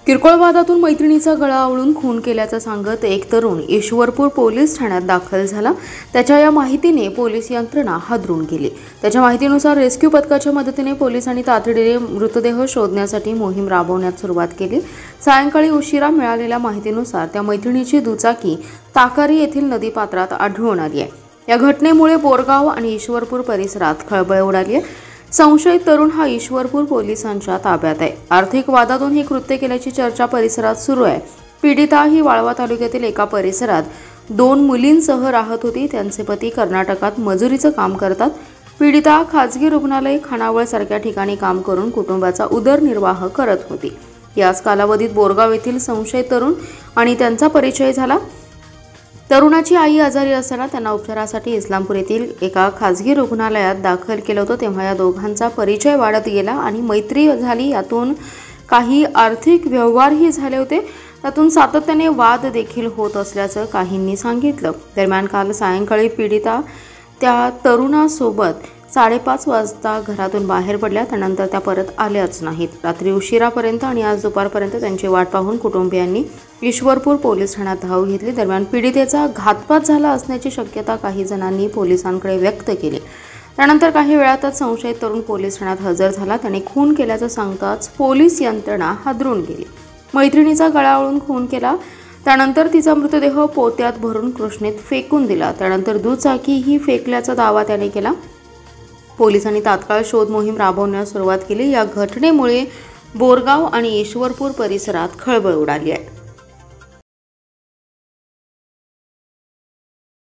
किरकोळ वादातून मैत्रिणीचा गळा आवळून खून केल्याचं सांगत एक तरुण ईश्वरपूर पोलीस ठाण्यात दाखल झाला। त्याच्या या माहितीने पोलीस यंत्रणा हादरून गेली। त्याच्या माहितीनुसार रेस्क्यू पथकाच्या मदतीने पोलिसांनी तातडीने मृतदेह शोधण्यासाठी मोहीम राबवण्यास सुरुवात केली। सायंकाळी उशिरा मिळालेल्या माहितीनुसार त्या मैत्रिणीची दुचाकी ताकारी येथील नदीपात्रात आढळून आली आहे। या घटनेमुळे बोरगाव आणि ईश्वरपूर परिसरात खळबळ उडाली आहे। संशयित तरुण हा ईश्वरपूर पोलिसांच्या ताब्यात आहे। आर्थिक वादातून ही कृत्य केल्याची चर्चा परिसरात सुरू आहे। पीडिता ही वाळवा तालुक्यातील एका परिसरात 2 मुलींसह राहत होती। त्यांचे पती कर्नाटकात मजुरीचं काम करतात। पीडिता खाजगी रुग्णालय खानावळ सारख्या ठिकाणी काम करून कुटुंबाचा उदरनिर्वाह करत होती। याच कालावधीत बोरगाव येथील संशयित तरुण आणि त्यांचा परिचय झाला। तरुणाची आई आजारी असताना त्यांना उपचारासाठी इस्लामपूर येथील एका खाजगी रुग्णालयात दाखल केलं होतं। तेव्हा या दोघांचा परिचय वाढत गेला आणि मैत्री झाली। यातून काही आर्थिक व्यवहारही झाले होते। त्यातून सातत्याने वाद देखील होत असल्याचं काहींनी सांगितलं। दरम्यान काल सायंकाळी पीडिता त्या तरुणासोबत 5:30 वाजता घरातून बाहेर पडल्या। त्यानंतर त्या परत आल्याच नाहीत। रात्री उशिरापर्यंत आणि आज दुपारपर्यंत त्यांची वाट पाहून कुटुंबियांनी ईश्वरपूर पोलीस ठाण्यात धाव घेतली। दरम्यान पीडितेचा घातपात झाला असण्याची शक्यता काही जणांनी पोलिसांकडे व्यक्त केली। त्यानंतर काही वेळातच संशयित तरुण पोलीस ठाण्यात हजर झाला। त्याने खून केल्याचं सांगताच पोलीस यंत्रणा हादरून गेली। मैत्रिणीचा गळा आवळून खून केला। त्यानंतर तिचा मृतदेह पोत्यात भरून कृष्णेत फेकून दिला। त्यानंतर दुचाकीही फेकल्याचा दावा त्याने केला। पोलिसांनी तात्काळ शोध मोहीम राबवण्यास सुरुवात केली। या घटनेमुळे बोरगाव आणि ईश्वरपूर परिसरात खळबळ उडाली आहे।